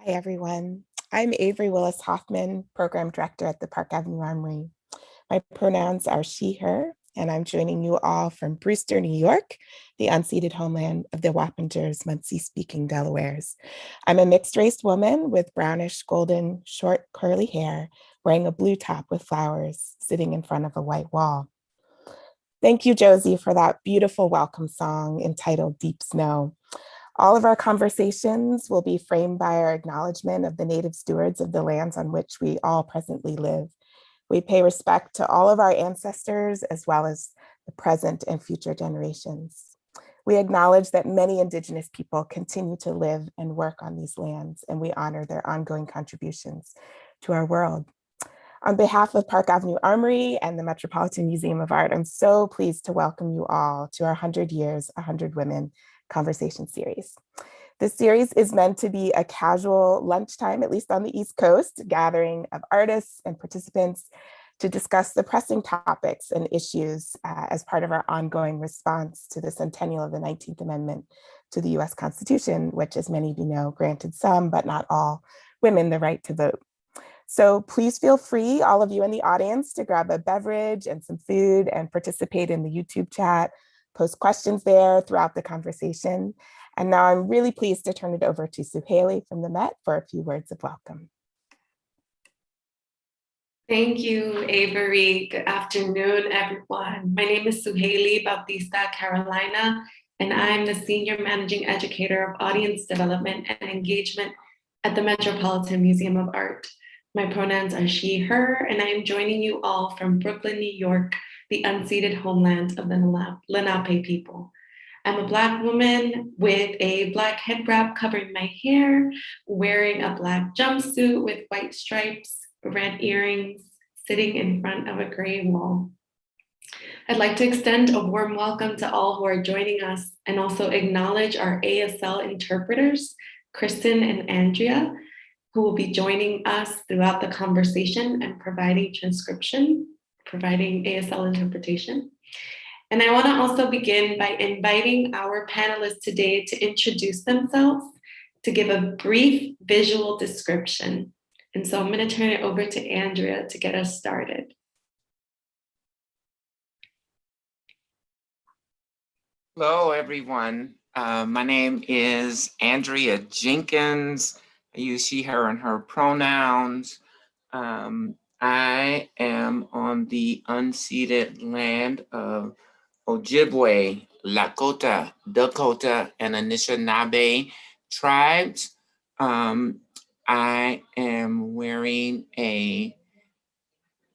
Hi, everyone. I'm Avery Willis Hoffman, Program Director at the Park Avenue Armory. My pronouns are she, her, and I'm joining you all from Brewster, New York, the unceded homeland of the Wappingers, Munsee-speaking Delawares. I'm a mixed-race woman with brownish, golden, short, curly hair, wearing a blue top with flowers, sitting in front of a white wall. Thank you, Josie, for that beautiful welcome song entitled Deep Snow. All of our conversations will be framed by our acknowledgement of the native stewards of the lands on which we all presently live. We pay respect to all of our ancestors as well as the present and future generations. We acknowledge that many Indigenous people continue to live and work on these lands, and we honor their ongoing contributions to our world. On behalf of Park Avenue Armory and the Metropolitan Museum of Art, I'm so pleased to welcome you all to our 100 Years, 100 Women conversation series. This series is meant to be a casual lunchtime, at least on the East Coast, gathering of artists and participants to discuss the pressing topics and issues as part of our ongoing response to the centennial of the 19th Amendment to the US Constitution, which, as many of you know, granted some, but not all, women the right to vote. So please feel free, all of you in the audience, to grab a beverage and some food and participate in the YouTube chat, post questions there throughout the conversation. And now I'm really pleased to turn it over to Suhaly from the Met for a few words of welcome. Thank you, Avery. Good afternoon, everyone. My name is Suhaly Bautista-Carolina, and I'm the Senior Managing Educator of Audience Development and Engagement at the Metropolitan Museum of Art. My pronouns are she, her, and I am joining you all from Brooklyn, New York, the unceded homeland of the Lenape people. I'm a Black woman with a Black head wrap covering my hair, wearing a Black jumpsuit with white stripes, red earrings, sitting in front of a gray wall. I'd like to extend a warm welcome to all who are joining us and also acknowledge our ASL interpreters, Kristen and Andrea, who will be joining us throughout the conversation and providing transcription, providing ASL interpretation. And I want to also begin by inviting our panelists today to introduce themselves, to give a brief visual description. And so I'm going to turn it over to Andrea to get us started. Hello, everyone. My name is Andrea Jenkins. I use she, her, and her pronouns. I am on the unceded land of Ojibwe, Lakota, Dakota, and Anishinaabe tribes. I am wearing a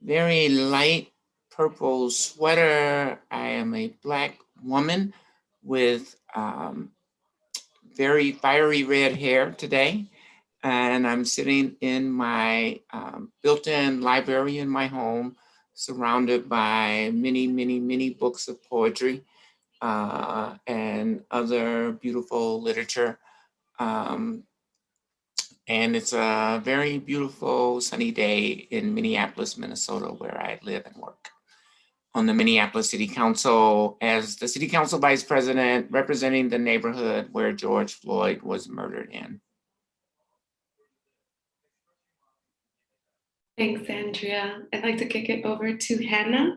very light purple sweater. I am a Black woman with very fiery red hair today. And I'm sitting in my built-in library in my home, surrounded by many, many, many books of poetry and other beautiful literature. And it's a very beautiful sunny day in Minneapolis, Minnesota, where I live and work. On the Minneapolis City Council as the City Council Vice President, representing the neighborhood where George Floyd was murdered in. Thanks, Andrea. I'd like to kick it over to Hannah.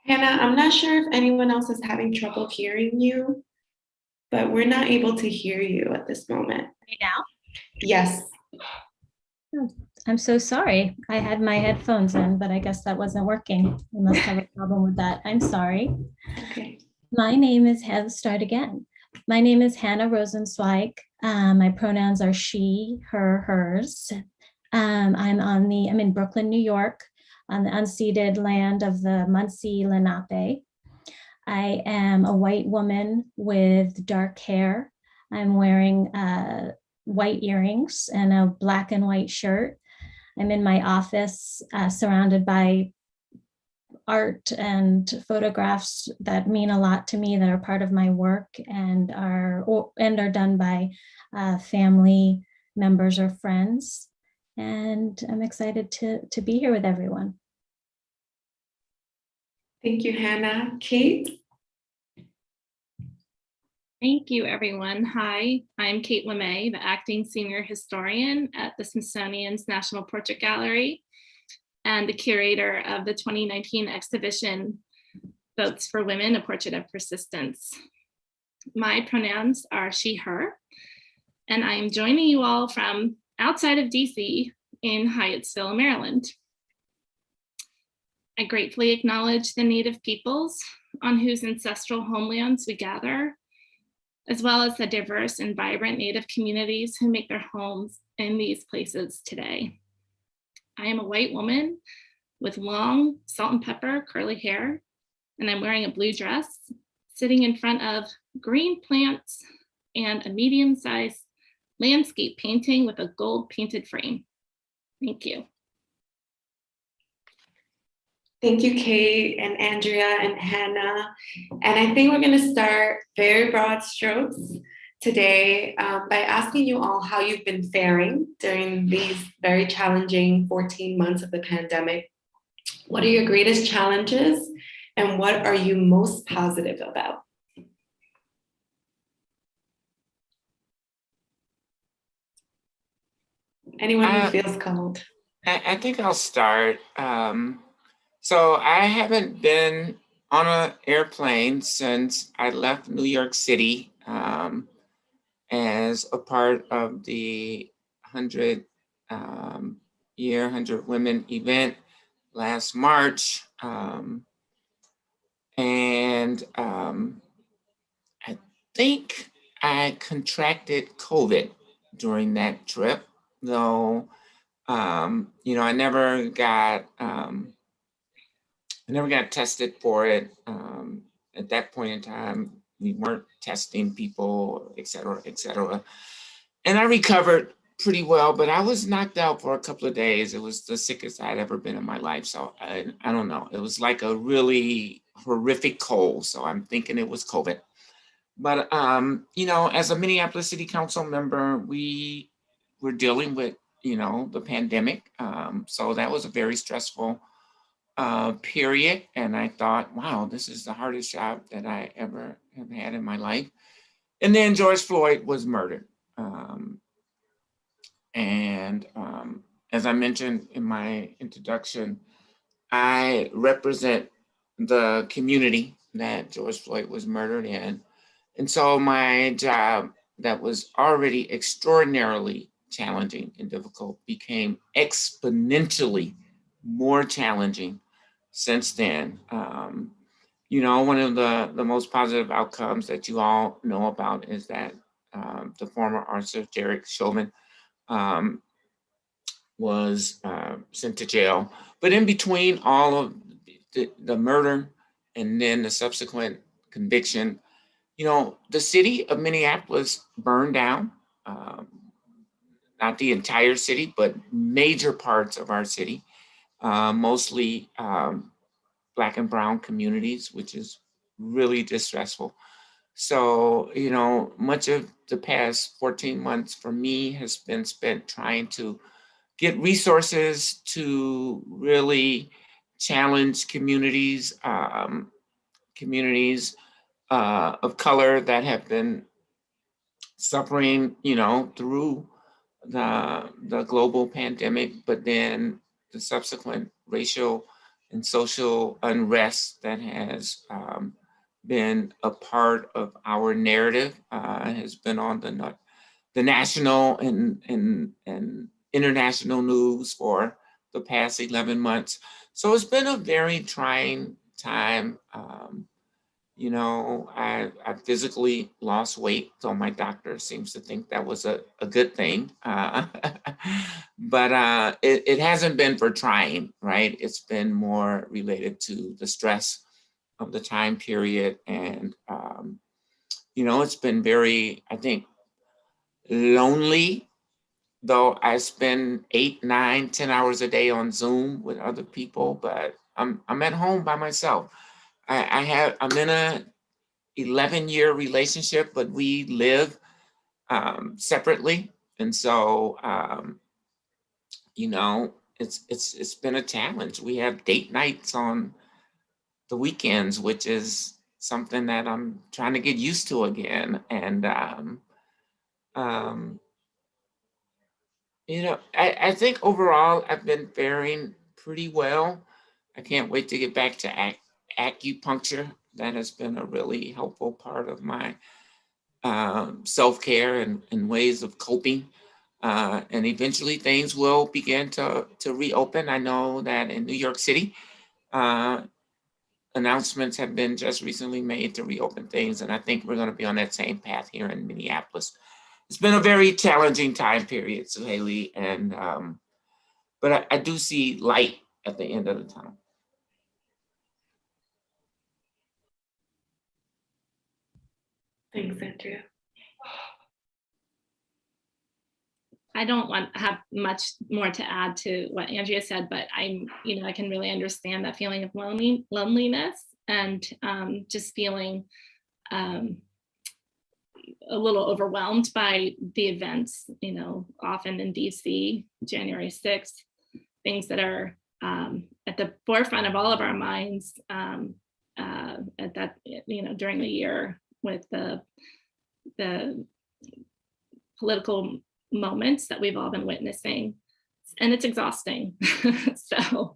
Hannah, I'm not sure if anyone else is having trouble hearing you, but we're not able to hear you at this moment. Right now? Yes. Oh, I'm so sorry. I had my headphones in, but I guess that wasn't working. I must have a problem with that. I'm sorry. Okay. My name is, let's start again. My name is Hannah Rosenzweig. My pronouns are she, her, hers. I'm in Brooklyn, New York, on the unceded land of the Munsee Lenape. I am a white woman with dark hair. I'm wearing white earrings and a black and white shirt. I'm in my office surrounded by art and photographs that mean a lot to me, that are part of my work and are done by family members or friends. And I'm excited to be here with everyone. Thank you, Hannah. Kate? Thank you, everyone. Hi, I'm Clarke Lemay, the acting senior historian at the Smithsonian's National Portrait Gallery and the curator of the 2019 exhibition, Votes for Women, A Portrait of Persistence. My pronouns are she, her, and I am joining you all from outside of DC in Hyattsville, Maryland. I gratefully acknowledge the Native peoples on whose ancestral homelands we gather, as well as the diverse and vibrant Native communities who make their homes in these places today. I am a white woman with long salt and pepper curly hair, and I'm wearing a blue dress, sitting in front of green plants and a medium-sized landscape painting with a gold painted frame. Thank you. Thank you, Kate and Andrea and Hannah. And I think we're going to start very broad strokes today by asking you all how you've been faring during these very challenging 14 months of the pandemic. What are your greatest challenges and what are you most positive about? Anyone who feels called. I think I'll start. So I haven't been on an airplane since I left New York City as a part of the 100 Women event last March. I think I contracted COVID during that trip, though, I never got tested for it. At that point in time, we weren't testing people, et cetera, et cetera. And I recovered pretty well, but I was knocked out for a couple of days. It was the sickest I'd ever been in my life. So I don't know. It was like a really horrific cold. So I'm thinking it was COVID. But, as a Minneapolis City Council member, we were dealing with, the pandemic. So that was a very stressful period. And I thought, wow, this is the hardest job that I ever have had in my life. And then George Floyd was murdered. As I mentioned in my introduction, I represent the community that George Floyd was murdered in. And so my job that was already extraordinarily challenging and difficult became exponentially more challenging since then. One of the most positive outcomes that you all know about is that the former artist Derek Chauvin was sent to jail. But in between all of the murder and then the subsequent conviction, the city of Minneapolis burned down, not the entire city, but major parts of our city, mostly Black and brown communities, which is really distressful. So, much of the past 14 months for me has been spent trying to get resources to really challenge communities of color that have been suffering, through the global pandemic, but then the subsequent racial and social unrest that has been a part of our narrative, has been on the national and international news for the past 11 months. So it's been a very trying time. You know, I physically lost weight, so my doctor seems to think that was a good thing. But it hasn't been for trying, right? It's been more related to the stress of the time period. And, you know, it's been very, I think, lonely, though I spend 8, 9, 10 hours a day on Zoom with other people, but I'm at home by myself. I'm in a 11-year relationship, but we live separately. And so, you know, it's been a challenge. We have date nights on the weekends, which is something that I'm trying to get used to again. And, you know, I think overall I've been faring pretty well. I can't wait to get back to acupuncture. That has been a really helpful part of my self-care and ways of coping. And eventually things will begin to reopen. I know that in New York City, announcements have been just recently made to reopen things. And I think we're going to be on that same path here in Minneapolis. It's been a very challenging time period, Suhaly, and but I do see light at the end of the tunnel. Thanks, Andrea. I don't want to have much more to add to what Andrea said, but I can really understand that feeling of loneliness and just feeling a little overwhelmed by the events, often in DC, January 6th, things that are at the forefront of all of our minds at that, during the year with the political moments that we've all been witnessing, and it's exhausting. So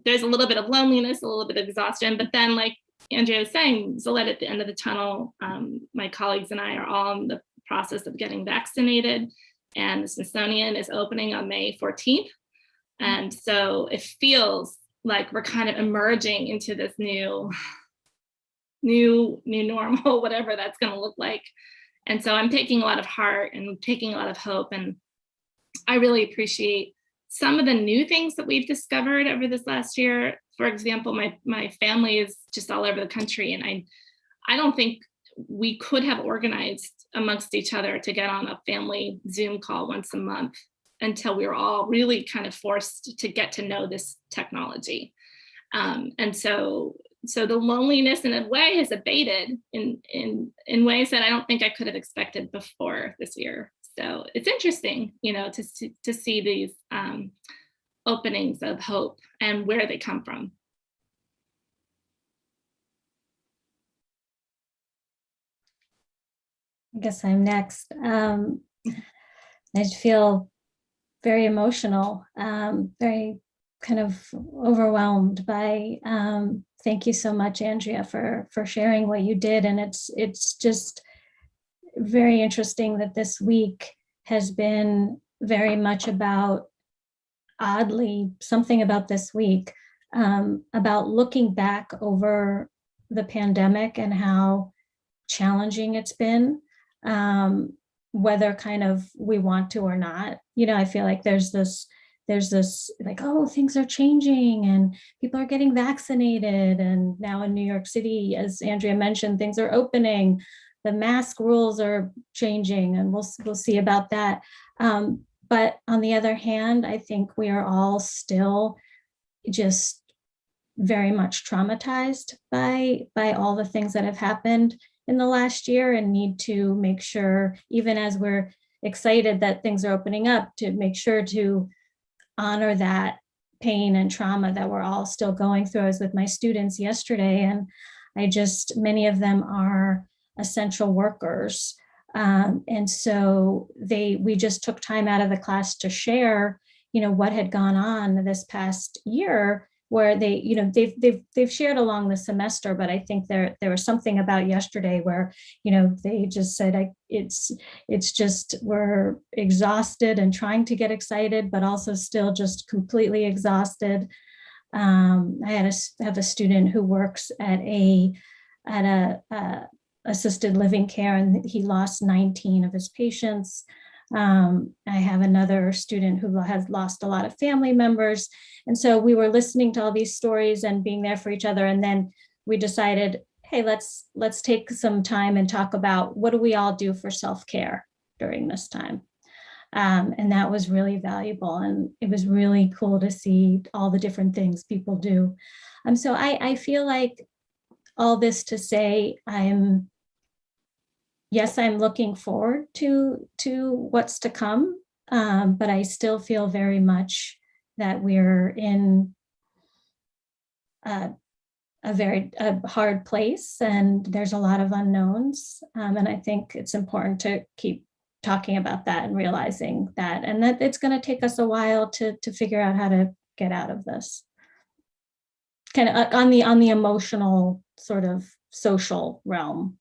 there's a little bit of loneliness, a little bit of exhaustion, but then, like Andrea was saying, there's a light at the end of the tunnel. My colleagues and I are all in the process of getting vaccinated, and the Smithsonian is opening on May 14th. And so it feels like we're kind of emerging into this new normal, whatever that's going to look like. And so I'm taking a lot of heart and taking a lot of hope. And I really appreciate some of the new things that we've discovered over this last year. For example, my family is just all over the country. And I don't think we could have organized amongst each other to get on a family Zoom call once a month until we were all really kind of forced to get to know this technology. And so the loneliness in a way has abated in ways that I don't think I could have expected before this year. So it's interesting, to see these openings of hope and where they come from. I guess I'm next. I feel very emotional, very kind of overwhelmed by, thank you so much, Andrea, for sharing what you did. And it's just very interesting that this week has been very much about, oddly, something about this week, about looking back over the pandemic and how challenging it's been, whether kind of we want to or not. I feel like there's this like, oh, things are changing and people are getting vaccinated. And now in New York City, as Andrea mentioned, things are opening. The mask rules are changing, and we'll see about that. But on the other hand, I think we are all still just very much traumatized by all the things that have happened in the last year, and need to make sure, even as we're excited that things are opening up, to make sure to honor that pain and trauma that we're all still going through. I was with my students yesterday, and many of them are essential workers. And so we just took time out of the class to share, what had gone on this past year, where they, you know, they've shared along the semester, but I think there was something about yesterday where, you know, they just said, it's just, we're exhausted and trying to get excited, but also still just completely exhausted. I have a student who works at a assisted living care, and he lost 19 of his patients. I have another student who has lost a lot of family members. And so we were listening to all these stories and being there for each other. And then we decided, hey, let's take some time and talk about what do we all do for self-care during this time. And that was really valuable. And it was really cool to see all the different things people do. So I feel like all this to say, yes, I'm looking forward to what's to come, but I still feel very much that we're in a very hard place, and there's a lot of unknowns. And I think it's important to keep talking about that and realizing that, and that it's going to take us a while to figure out how to get out of this. Kind of on the emotional sort of social realm.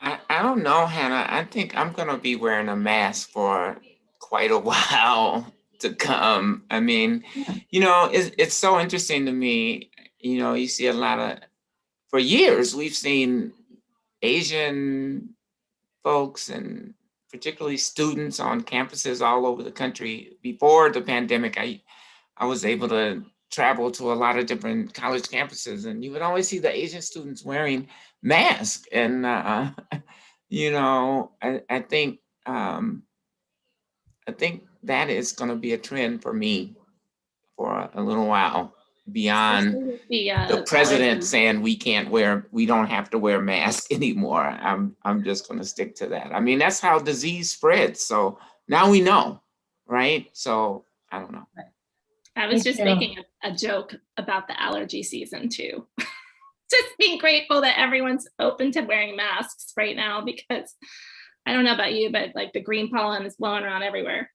I don't know, Hannah. I think I'm going to be wearing a mask for quite a while to come. I mean, you know, it's so interesting to me. You know, you see a lot of, for years, we've seen Asian folks and particularly students on campuses all over the country. Before the pandemic, I was able to travel to a lot of different college campuses, and you would always see the Asian students wearing masks. And you know, I think that is going to be a trend for me for a little while, beyond the president saying we don't have to wear masks anymore. I'm just going to stick to that. I mean, that's how disease spreads. So now we know, right? So I don't know. I was just making a joke about the allergy season too. Just being grateful that everyone's open to wearing masks right now, because I don't know about you, but like the green pollen is blowing around everywhere.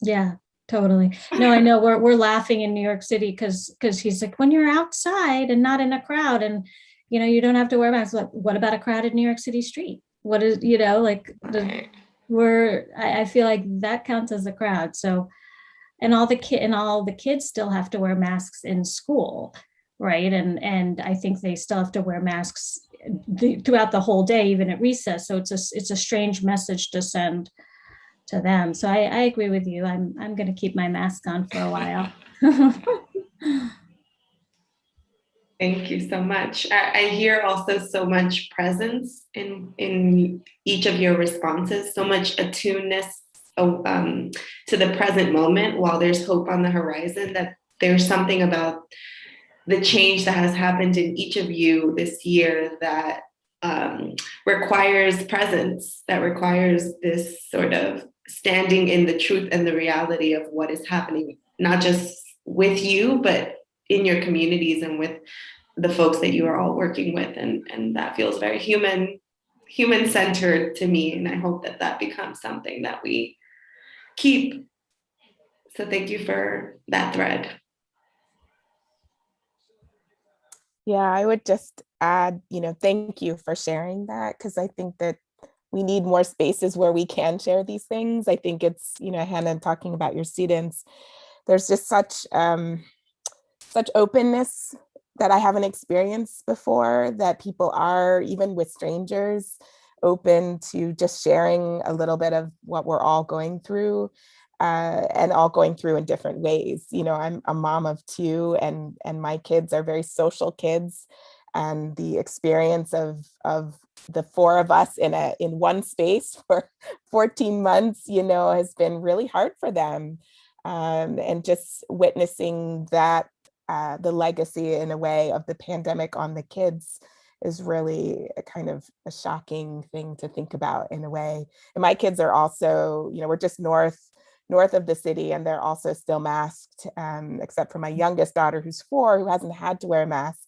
Yeah, totally. No, I know we're laughing in New York City because he's like, when you're outside and not in a crowd and, you know, you don't have to wear masks. Like, what about a crowded New York City street? What is, you know, like I feel like that counts as a crowd. So, and all the kids still have to wear masks in school, right? And I think they still have to wear masks throughout the whole day, even at recess. So it's a strange message to send to them. So I agree with you. I'm going to keep my mask on for a while. Thank you so much. I hear also so much presence in each of your responses, so much attuneness to the present moment while there's hope on the horizon, that there's something about the change that has happened in each of you this year that requires presence, that requires this sort of standing in the truth and the reality of what is happening, not just with you, but in your communities and with the folks that you are all working with. And that feels very human-centered to me. And I hope that becomes something that we keep. So thank you for that thread. Yeah, I would just add, you know, thank you for sharing that, because I think that we need more spaces where we can share these things. I think it's, you know, Hannah, talking about your students, there's just such openness that I haven't experienced before, that people are, even with strangers, open to just sharing a little bit of what we're all going through, and all going through in different ways. You know, I'm a mom of two, and my kids are very social kids, and the experience of the four of us in one space for 14 months, you know, has been really hard for them. And just witnessing that, the legacy in a way of the pandemic on the kids is really a kind of a shocking thing to think about in a way. And my kids are also, you know, we're just north of the city, and they're also still masked, except for my youngest daughter, who's 4, who hasn't had to wear a mask.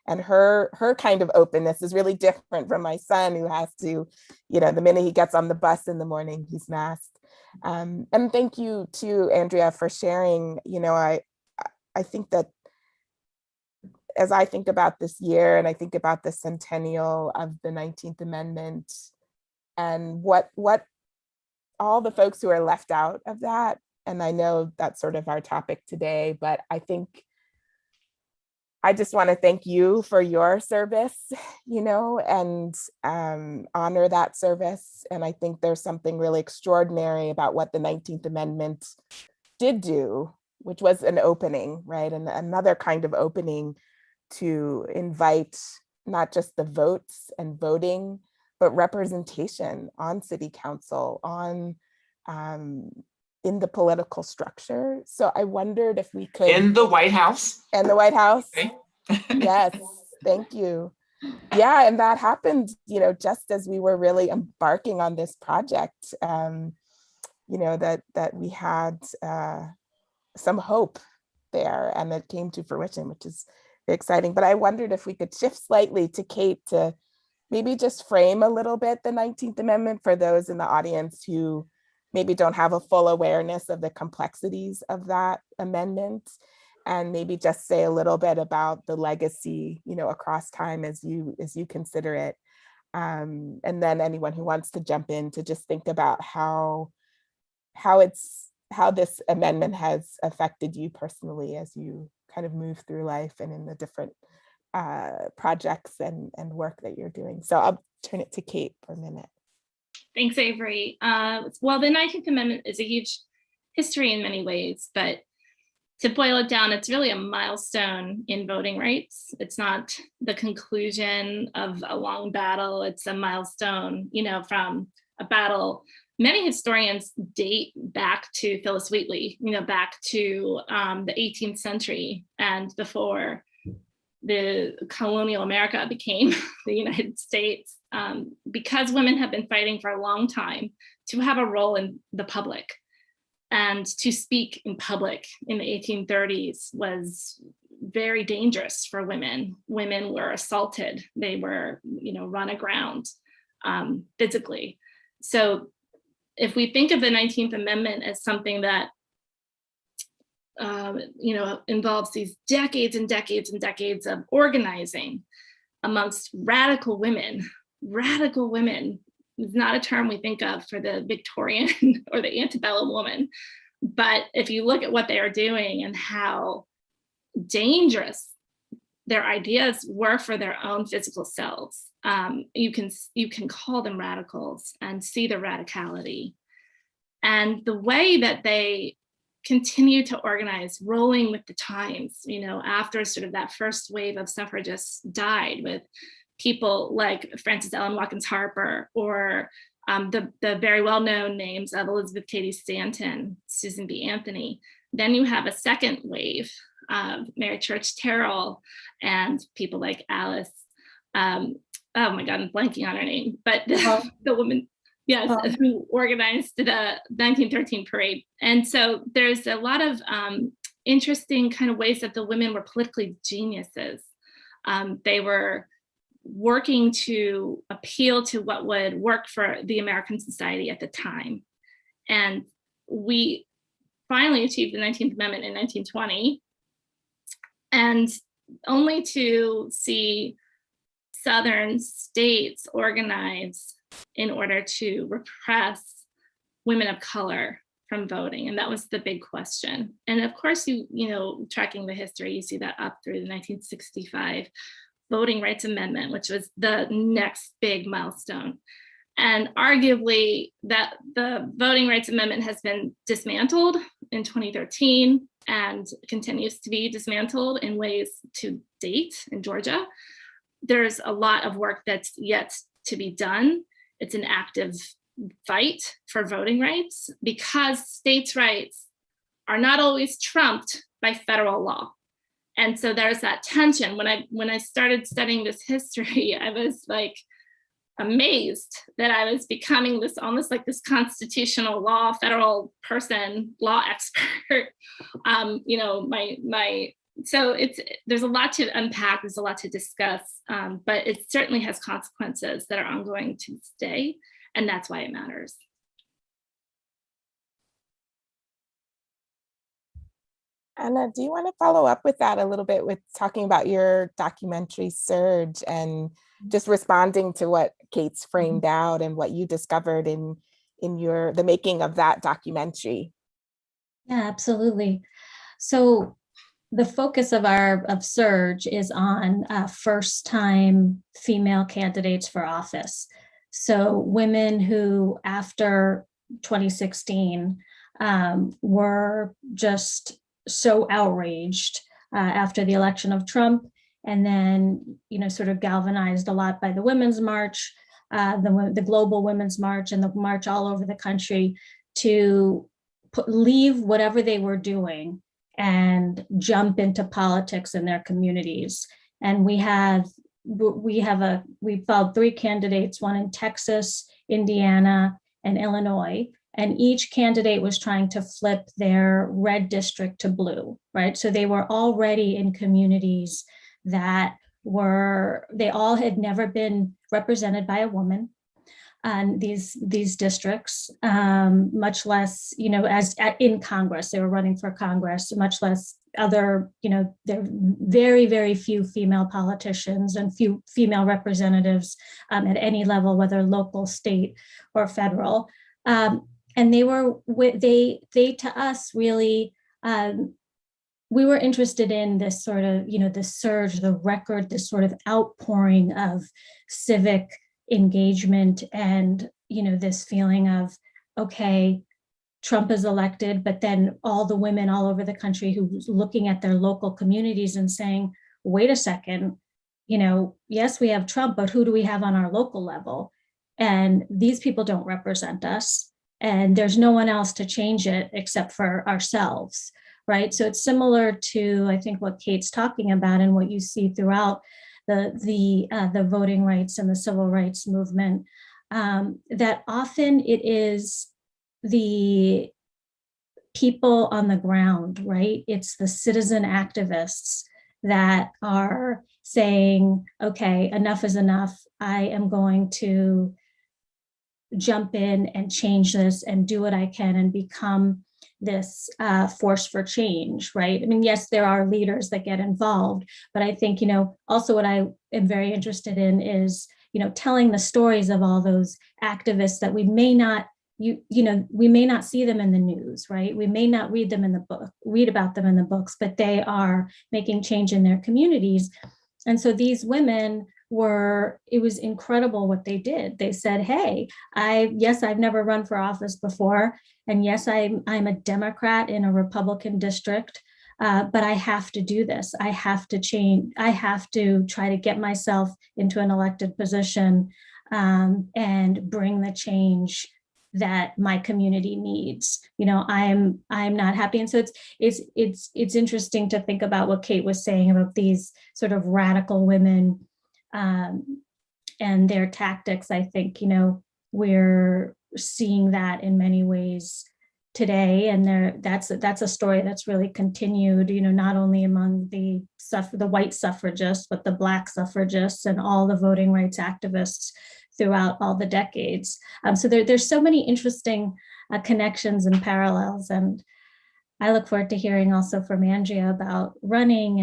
And her kind of openness is really different from my son, who has to, you know, the minute he gets on the bus in the morning, he's masked. And thank you to Andrea for sharing. You know, I think that as I think about this year and I think about the centennial of the 19th Amendment and what all the folks who are left out of that, and I know that's sort of our topic today, but I think I just want to thank you for your service, and honor that service. And I think there's something really extraordinary about what the 19th Amendment did do, which was an opening, right? And another kind of opening to invite not just the votes and voting, but representation on city council, on in the political structure. So I wondered if we could— In the White House. And the White House. Okay. Yes, thank you. Yeah, and that happened, just as we were really embarking on this project, that we had some hope there, and it came to fruition, which is very exciting. But I wondered if we could shift slightly to Kate to maybe just frame a little bit the 19th Amendment for those in the audience who maybe don't have a full awareness of the complexities of that amendment, and maybe just say a little bit about the legacy, across time as you consider it. And then anyone who wants to jump in to just think about how this amendment has affected you personally as you kind of move through life and in the different projects and work that you're doing. So I'll turn it to Kate for a minute. Thanks, Avery. Well, the 19th Amendment is a huge history in many ways, but to boil it down, it's really a milestone in voting rights. It's not the conclusion of a long battle. It's a milestone, from a battle. Many historians date back to Phyllis Wheatley, back to the 18th century and before the colonial America became the United States, because women have been fighting for a long time to have a role in the public. And to speak in public in the 1830s was very dangerous for women. Women were assaulted. They were, run aground physically. So if we think of the 19th Amendment as something that, involves these decades and decades and decades of organizing amongst radical women is not a term we think of for the Victorian or the antebellum woman. But if you look at what they are doing and how dangerous their ideas were for their own physical selves, you can call them radicals and see the radicality. And the way that they continue to organize, rolling with the times, after sort of that first wave of suffragists died, with people like Frances Ellen Watkins Harper, or the very well-known names of Elizabeth Cady Stanton, Susan B. Anthony. Then you have a second wave of Mary Church Terrell and people like Alice. Oh my God, I'm blanking on her name, but the woman, yes, who organized the 1913 parade. And so there's a lot of interesting kind of ways that the women were politically geniuses. They were working to appeal to what would work for the American society at the time. And we finally achieved the 19th Amendment in 1920, and only to see Southern states organize in order to repress women of color from voting. And that was the big question. And of course, tracking the history, you see that up through the 1965 Voting Rights Amendment, which was the next big milestone. And arguably that the Voting Rights Amendment has been dismantled in 2013 and continues to be dismantled in ways to date in Georgia. There's a lot of work that's yet to be done. It's an active fight for voting rights because states' rights are not always trumped by federal law. And so there's that tension. When I started studying this history, I was like amazed that I was becoming this almost like this constitutional law, federal person, law expert. So there's a lot to unpack, there's a lot to discuss, but it certainly has consequences that are ongoing to this day, and that's why it matters. Anna, do you want to follow up with that a little bit with talking about your documentary Surge and just responding to what Kate's framed out and what you discovered in the making of that documentary? Yeah, absolutely. So the focus of Surge is on first-time female candidates for office. So women who, after 2016, were just so outraged after the election of Trump, and then, sort of galvanized a lot by the Women's March, the Global Women's March, and the march all over the country to leave whatever they were doing and jump into politics in their communities. And we followed 3 candidates, one in Texas, Indiana, and Illinois. And each candidate was trying to flip their red district to blue, right? So they were already in communities that they all had never been represented by a woman. And these districts, much less, in Congress, they were running for Congress, much less other, there are very, very few female politicians and few female representatives at any level, whether local, state, or federal. And they to us really, we were interested in this sort of, the surge, the record, this sort of outpouring of civic engagement and, this feeling of, okay, Trump is elected, but then all the women all over the country who's looking at their local communities and saying, wait a second, yes, we have Trump, but who do we have on our local level? And these people don't represent us. And there's no one else to change it except for ourselves, right? So it's similar to, I think, what Kate's talking about and what you see throughout the voting rights and the civil rights movement, that often it is the people on the ground, right? It's the citizen activists that are saying, okay, enough is enough. I am going to jump in and change this and do what I can and become this force for change, right? I mean, yes, there are leaders that get involved, but I think, also what I am very interested in is, telling the stories of all those activists that we may not, we may not see them in the news, right? We may not read about them in the books, but they are making change in their communities. And so these women it was incredible what they did. They said, hey, I've never run for office before. And yes, I'm a Democrat in a Republican district, but I have to do this. I have to change. I have to try to get myself into an elected position and bring the change that my community needs. I'm not happy. And so it's interesting to think about what Kate was saying about these sort of radical women and their tactics. I think, we're seeing that in many ways today. And that's a story that's really continued, not only among the white suffragists, but the Black suffragists and all the voting rights activists throughout all the decades. So there's so many interesting connections and parallels. And I look forward to hearing also from Andrea about running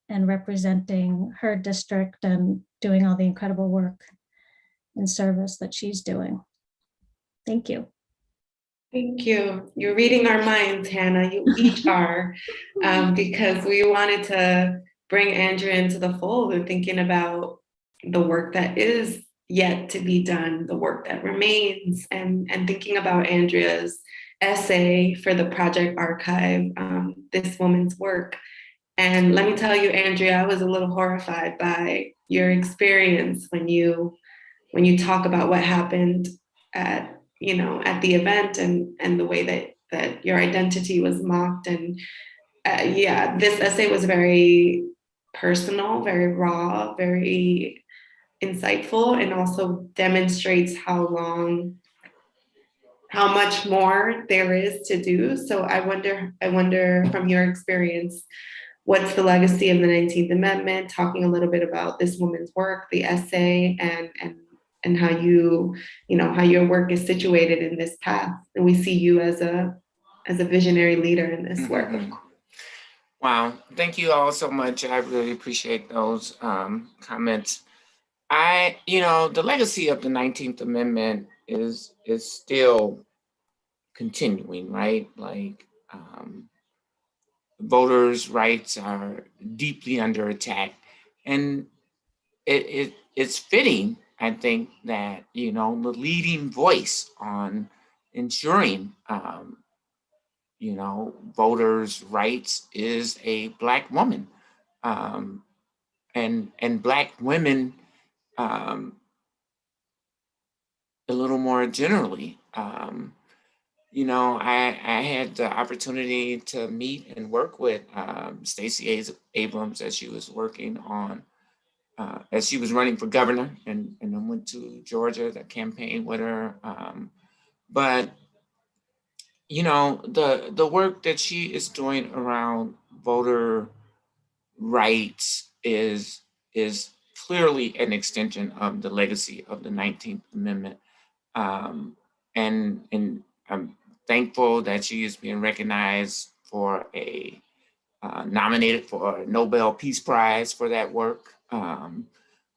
and representing her district and doing all the incredible work and service that she's doing. Thank you. Thank you. You're reading our minds, Hannah. You each are, because we wanted to bring Andrea into the fold and thinking about the work that is yet to be done, the work that remains, and thinking about Andrea's essay for the project archive, This Woman's Work. And let me tell you, Andrea, I was a little horrified by your experience when you talk about what happened at the event and the way that your identity was mocked. And this essay was very personal, very raw, very insightful, and also demonstrates how much more there is to do. So I wonder from your experience, what's the legacy of the 19th Amendment, talking a little bit about this woman's work, the essay, and how how your work is situated in this path. And we see you as a visionary leader in this work. Wow, thank you all so much. I really appreciate those comments. The legacy of the 19th Amendment is still continuing, right? Like voters' rights are deeply under attack, and it's fitting, I think, that the leading voice on ensuring voters' rights is a Black woman, um, and Black women um, a little more generally. I had the opportunity to meet and work with Stacey Abrams as she was working on, as she was running for governor, and I went to Georgia to campaign with her. But the work that she is doing around voter rights is clearly an extension of the legacy of the 19th Amendment. And I'm thankful that she is being recognized for nominated for a Nobel Peace Prize for that work,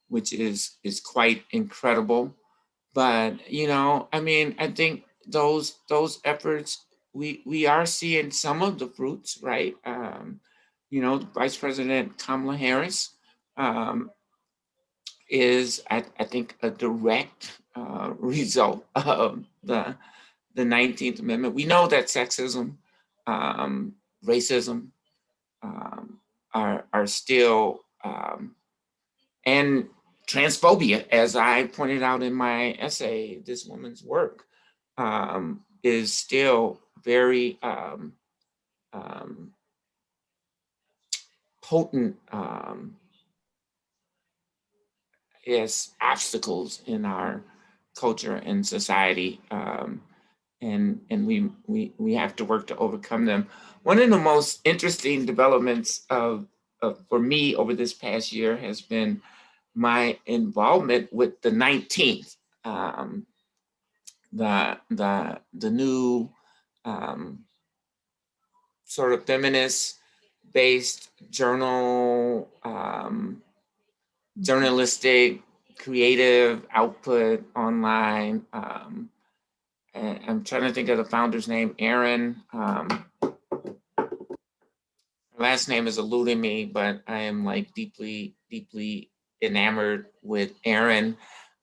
which is quite incredible. But I think those efforts, we are seeing some of the fruits, right? Vice President Kamala Harris um, is, I think, a direct result of the 19th Amendment. We know that sexism, racism are still, and transphobia, as I pointed out in my essay, this woman's work is still very potent as obstacles in our culture and society. And we have to work to overcome them. One of the most interesting developments for me over this past year has been my involvement with the 19th, the new sort of feminist based journalistic creative output online. And I'm trying to think of the founder's name, Aaron. Her last name is eluding me, but I am like deeply, deeply enamored with Aaron.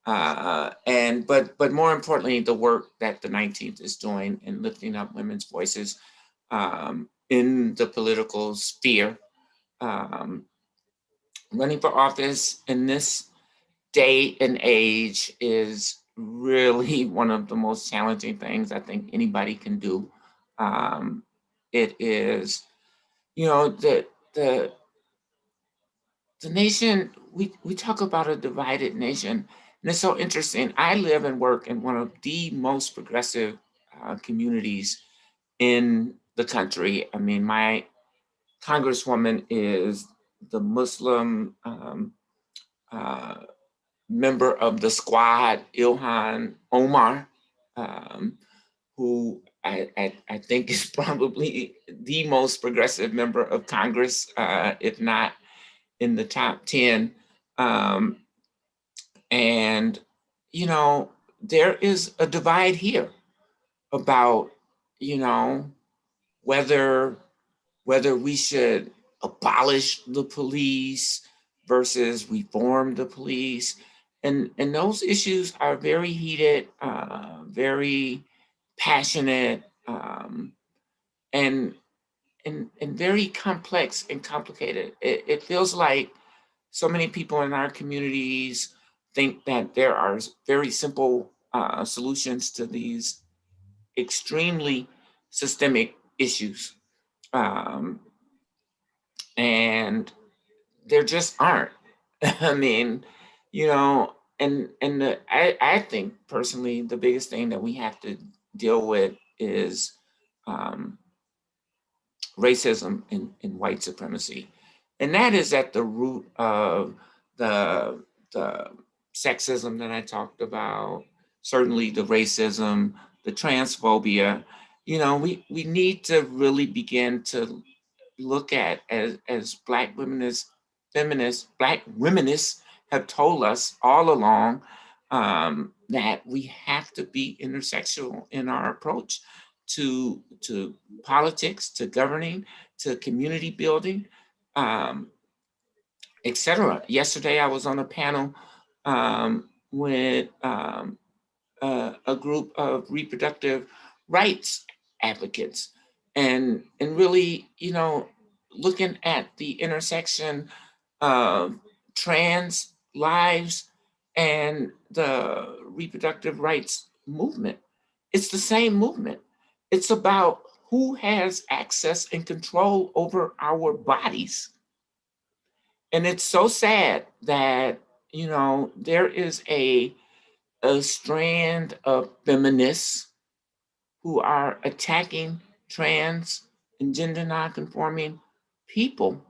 But more importantly, the work that the 19th is doing in lifting up women's voices in the political sphere. Running for office in this day and age is really one of the most challenging things I think anybody can do. It is, the nation, we talk about a divided nation, and it's so interesting. I live and work in one of the most progressive communities in the country. I mean, my congresswoman is the Muslim uh, member of the squad, Ilhan Omar, who I think is probably the most progressive member of Congress, if not in the top 10. And, there is a divide here about, whether we should abolish the police versus reform the police. And those issues are very heated, very passionate, and, and very complex and complicated. It feels like so many people in our communities think that there are very simple solutions to these extremely systemic issues. Um, and there just aren't. I mean, I think personally the biggest thing that we have to deal with is racism and white supremacy, and that is at the root of the sexism that I talked about. Certainly, the racism, the transphobia. We need to really begin to look at as Black feminists, Black womenists have told us all along, that we have to be intersectional in our approach to politics, to governing, to community building, etc. Yesterday, I was on a panel with a group of reproductive rights advocates, and really, looking at the intersection of trans lives and the reproductive rights movement. It's the same movement. It's about who has access and control over our bodies. And it's so sad that, there is a strand of feminists who are attacking trans and gender nonconforming people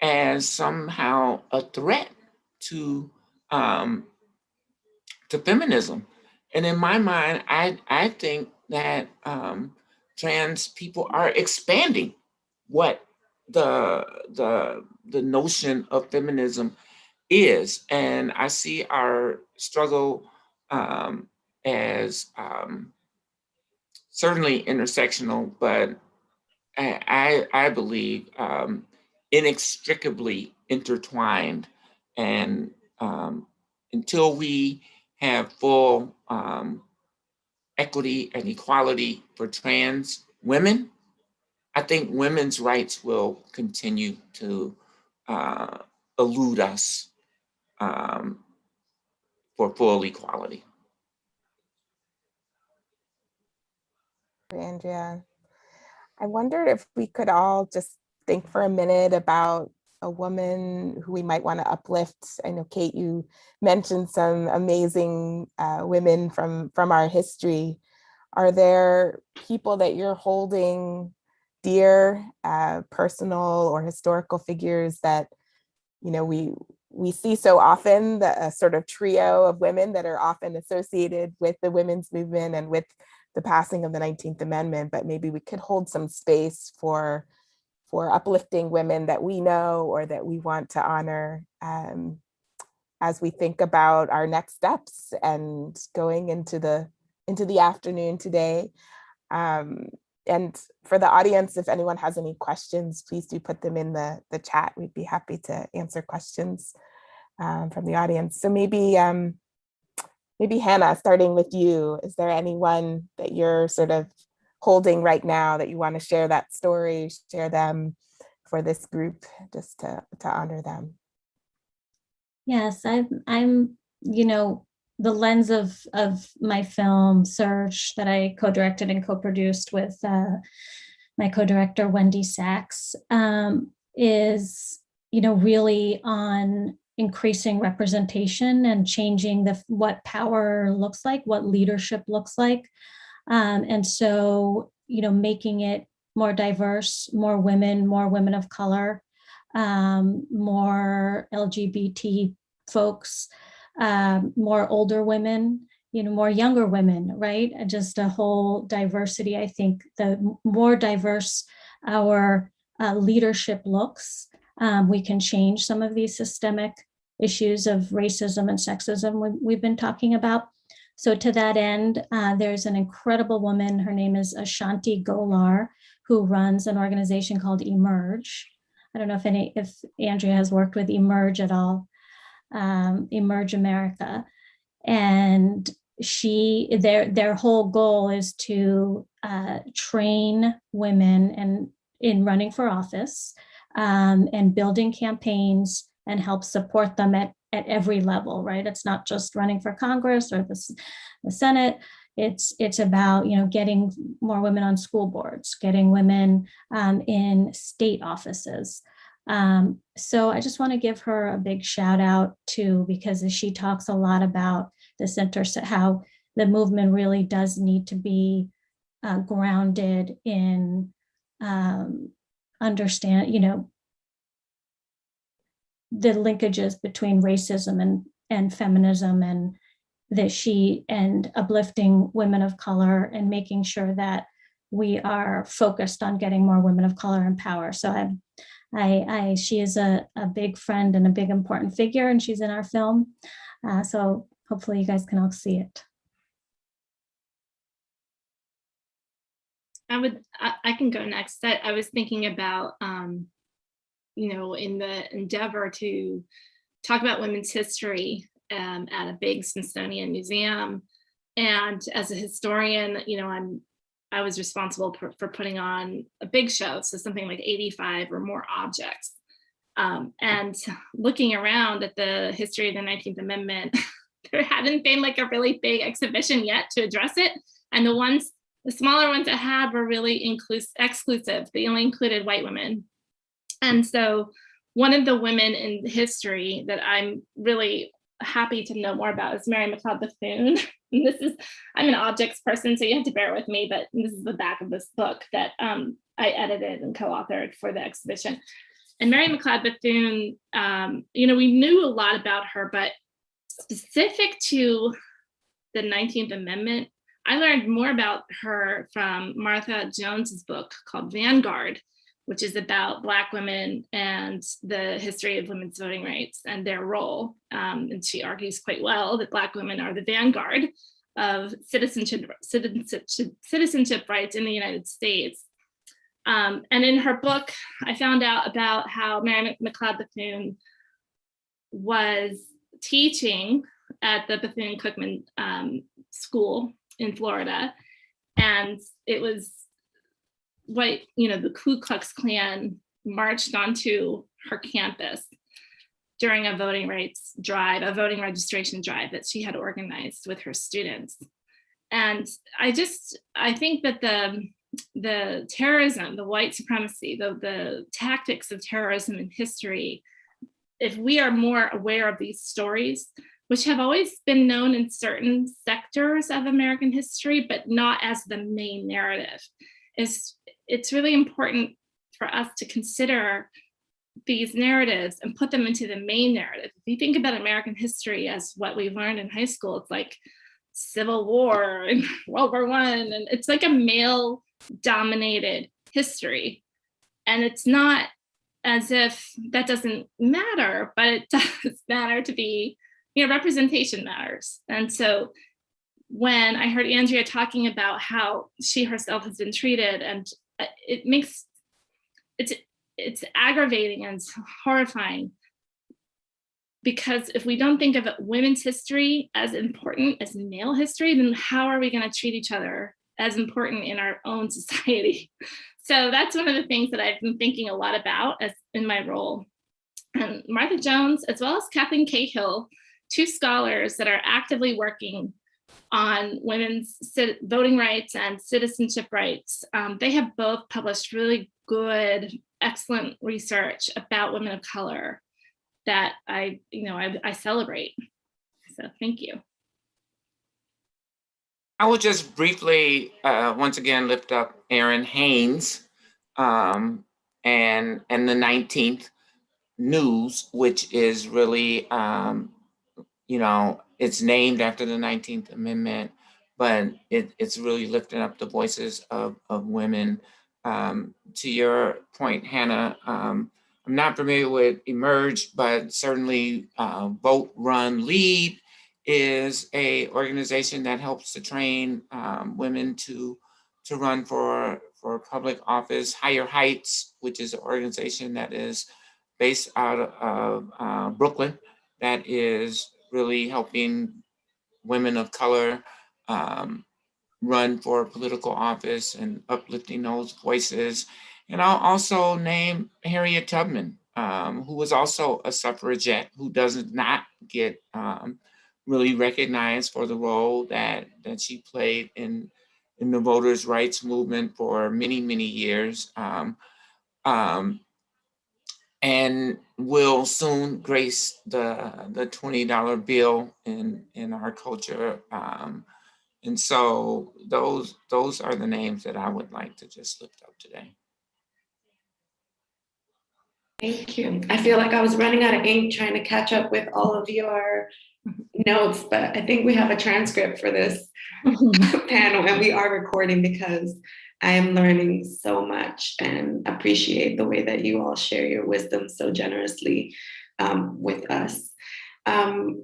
as somehow a threat to feminism. And in my mind, I think that trans people are expanding what the notion of feminism is. And I see our struggle as certainly intersectional, but I believe inextricably intertwined. And until we have full equity and equality for trans women, I think women's rights will continue to elude us for full equality. Andrea, I wondered if we could all just think for a minute about a woman who we might want to uplift. I know, Kate, you mentioned some amazing women from our history. Are there people that you're holding dear, personal or historical figures that, we see so often, the sort of trio of women that are often associated with the women's movement and with the passing of the 19th Amendment, but maybe we could hold some space for uplifting women that we know or that we want to honor as we think about our next steps and going into the afternoon today. And for the audience, if anyone has any questions, please do put them in the chat. We'd be happy to answer questions from the audience. So maybe Hannah, starting with you, is there anyone that you're sort of holding right now that you want to share that story, share them for this group, just to honor them? Yes, I'm the lens of my film Search that I co-directed and co-produced with my co-director Wendy Sachs is really on increasing representation and changing what power looks like, what leadership looks like, and so making it more diverse, more women of color, more LGBT folks, more older women, more younger women, right? Just a whole diversity. I think the more diverse our leadership looks, we can change some of these systemic issues of racism and sexism we've been talking about. So to that end, there's an incredible woman, her name is Ashanti Golar, who runs an organization called Emerge. I don't know if Andrea has worked with Emerge at all. Emerge America, and their whole goal is to train women and in running for office and building campaigns and help support them at every level, right? It's not just running for Congress or the Senate. It's about getting more women on school boards, getting women in state offices. So I just want to give her a big shout out too, because she talks a lot about this how the movement really does need to be grounded in understand, the linkages between racism and feminism, and that and uplifting women of color and making sure that we are focused on getting more women of color in power. So she is a big friend and a big important figure, and she's in our film. So hopefully you guys can all see it. I can go next. I was thinking about, you know, in the endeavor to talk about women's history at a big Smithsonian museum. And as a historian, you know, I was responsible for putting on a big show, so something like 85 or more objects. And looking around at the history of the 19th Amendment, there hadn't been like a really big exhibition yet to address it. And the smaller ones that had were really exclusive. They only included white women. And so one of the women in history that I'm really happy to know more about is Mary McLeod Bethune. And I'm an objects person, so you have to bear with me, but this is the back of this book that I edited and co-authored for the exhibition. And Mary McLeod Bethune, you know, we knew a lot about her, but specific to the 19th Amendment, I learned more about her from Martha Jones's book called Vanguard, which is about Black women and the history of women's voting rights and their role. And she argues quite well that Black women are the vanguard of citizenship rights in the United States. And in her book, I found out about how Mary McLeod Bethune was teaching at the Bethune-Cookman School in Florida. And it was what, you know, the Ku Klux Klan marched onto her campus during a voting rights drive, a voting registration drive that she had organized with her students. And I think that the terrorism, the white supremacy, the tactics of terrorism in history, if we are more aware of these stories, which have always been known in certain sectors of American history, but not as the main narrative, it's really important for us to consider these narratives and put them into the main narrative. If you think about American history as what we learned in high school, it's like Civil War and World War I, and it's like a male-dominated history. And it's not as if that doesn't matter, but it does matter to be, you know, representation matters. And so when I heard Andrea talking about how she herself has been treated, and it's aggravating and it's horrifying, because if we don't think of women's history as important as male history, then how are we going to treat each other as important in our own society? So that's one of the things that I've been thinking a lot about as in my role. And Martha Jones, as well as Kathleen Cahill, two scholars that are actively working on women's voting rights and citizenship rights. They have both published really good, excellent research about women of color that I celebrate. So thank you. I will just briefly, once again, lift up Erin Haynes and the 19th News, which is really, you know, it's named after the 19th Amendment, but it's really lifting up the voices of women. To your point, Hannah, I'm not familiar with Emerge, but certainly Vote, Run, Lead is a organization that helps to train women to run for public office. Higher Heights, which is an organization that is based out of Brooklyn, that is really helping women of color run for political office and uplifting those voices. And I'll also name Harriet Tubman, who was also a suffragette, who does not get really recognized for the role that she played in the voters' rights movement for many, many years. And will soon grace the $20 bill in our culture. And so those are the names that I would like to just lift up today. Thank you. I feel like I was running out of ink trying to catch up with all of your notes, but I think we have a transcript for this panel, and we are recording because I am learning so much and appreciate the way that you all share your wisdom so generously with us.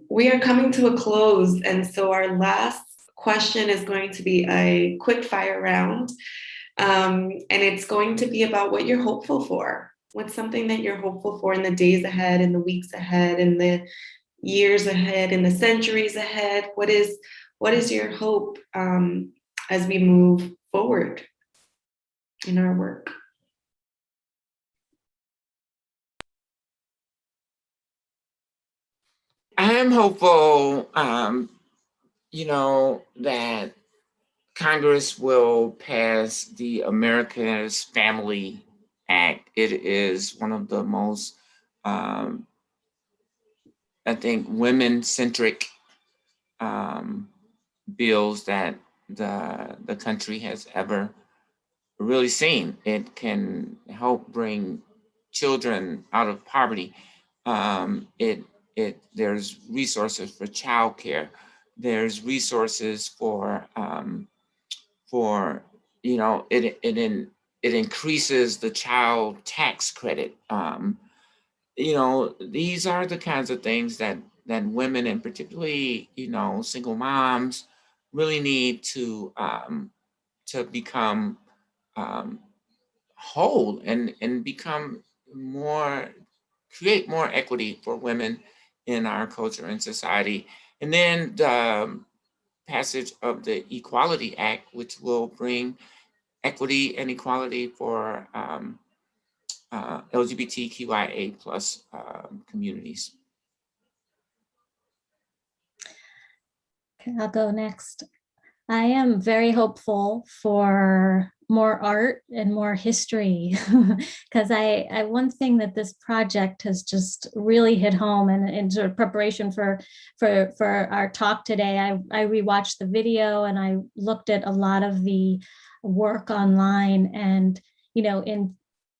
We are coming to a close, and so our last question is going to be a quick fire round, and it's going to be about what you're hopeful for. What's something that you're hopeful for in the days ahead, in the weeks ahead, in the years ahead, in the centuries ahead? What is your hope as we move forward in our work? I am hopeful, that Congress will pass the America's Family Act. It is one of the most, I think, women-centric bills that the country has ever really seen. It can help bring children out of poverty. There's resources for childcare. There's resources it increases the child tax credit. These are the kinds of things that women, and particularly single moms, really need to become whole and become create more equity for women in our culture and society. And then the passage of the Equality Act, which will bring equity and equality for LGBTQIA plus communities. Okay, I'll go next. I am very hopeful for more art and more history, because one thing that this project has just really hit home, and in sort of preparation for our talk today, I rewatched the video and I looked at a lot of the work online, and in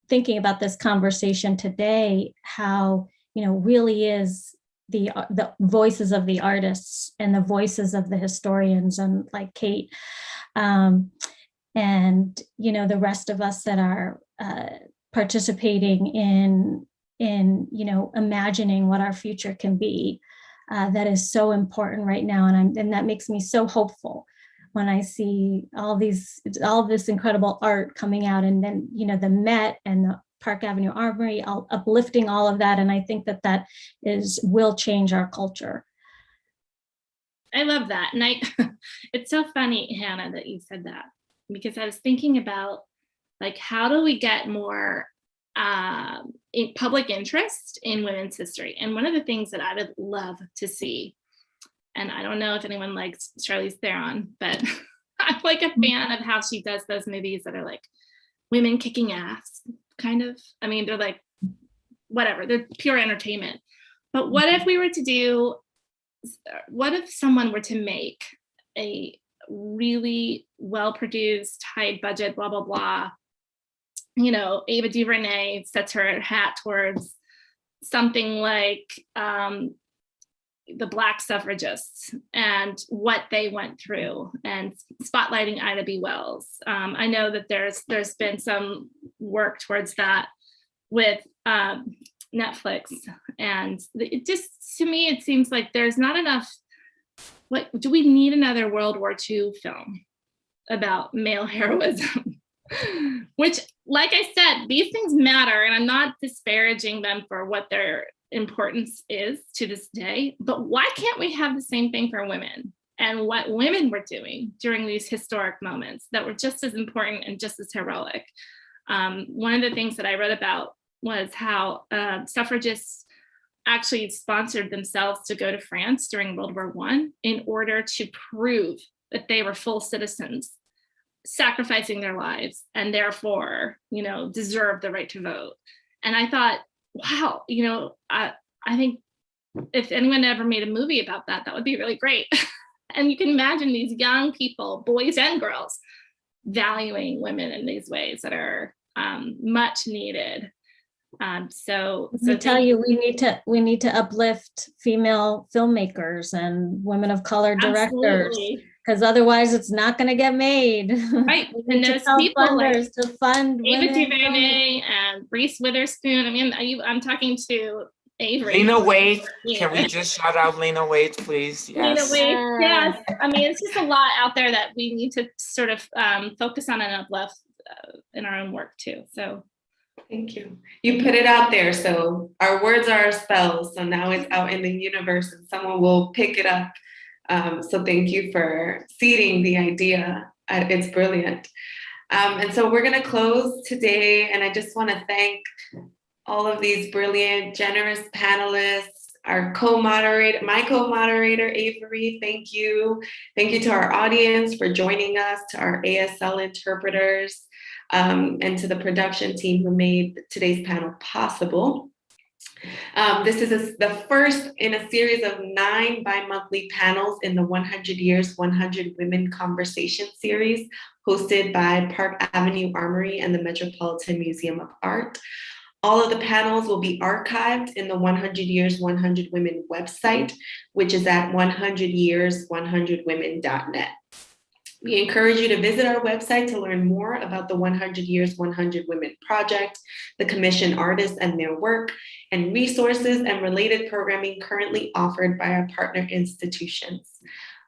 thinking about this conversation today, how really is the voices of the artists and the voices of the historians, and like Kate, and the rest of us that are participating in imagining what our future can be. That is so important right now, and that makes me so hopeful when I see all of this incredible art coming out, and then the Met and the Park Avenue Armory, uplifting all of that. And I think that will change our culture. I love that. And it's so funny, Hannah, that you said that, because I was thinking about, like, how do we get more public interest in women's history? And one of the things that I would love to see, and I don't know if anyone likes Charlize Theron, but I'm like a fan of how she does those movies that are like women kicking ass, kind of. I mean, they're like, whatever, they're pure entertainment. But what if someone were to make a really well-produced, high budget, blah, blah, blah, Ava DuVernay sets her hat towards something like the Black suffragists and what they went through, and spotlighting Ida B. Wells. I know that there's been some work towards that with Netflix, and it just, to me, it seems like there's not enough. What do we need? Another World War II film about male heroism? Which, like I said, these things matter, and I'm not disparaging them for what their importance is to this day, but why can't we have the same thing for women, and what women were doing during these historic moments that were just as important and just as heroic? One of the things that I wrote about was how suffragists actually sponsored themselves to go to France during World War I in order to prove that they were full citizens, sacrificing their lives, and therefore, deserve the right to vote. And I thought, wow, I think if anyone ever made a movie about that, that would be really great. And you can imagine these young people, boys and girls, valuing women in these ways that are much needed. So I tell you, we need to uplift female filmmakers and women of color directors, because otherwise it's not going to get made. Right. We And need to there's tell people like funders to fund Ava women. DuVernay and Reese Witherspoon. I mean, I'm talking to Avery. Lena Waithe, Yeah. can we just shout out Lena Waithe, please? Lena Yes. Waithe, yes. I mean, it's just a lot out there that we need to sort of focus on and uplift in our own work too. So thank you. You put it out there. So our words are our spells. So now it's out in the universe and someone will pick it up. So thank you for seeding the idea. It's brilliant. And so we're going to close today. And I just want to thank all of these brilliant, generous panelists, our co-moderator, my co-moderator, Avery, thank you. Thank you to our audience for joining us, to our ASL interpreters, and to the production team who made today's panel possible. This is the first in a series of 9 bi-monthly panels in the 100 Years, 100 Women Conversation series, hosted by Park Avenue Armory and the Metropolitan Museum of Art. All of the panels will be archived in the 100 Years, 100 Women website, which is at 100years100women.net. We encourage you to visit our website to learn more about the 100 Years, 100 Women project, the commissioned artists and their work, and resources and related programming currently offered by our partner institutions.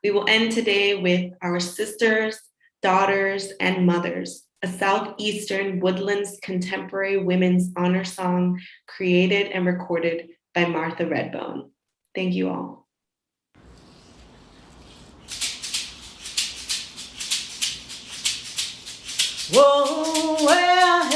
We will end today with Our Sisters, Daughters, and Mothers, a Southeastern Woodlands contemporary women's honor song created and recorded by Martha Redbone. Thank you all. Whoa, where have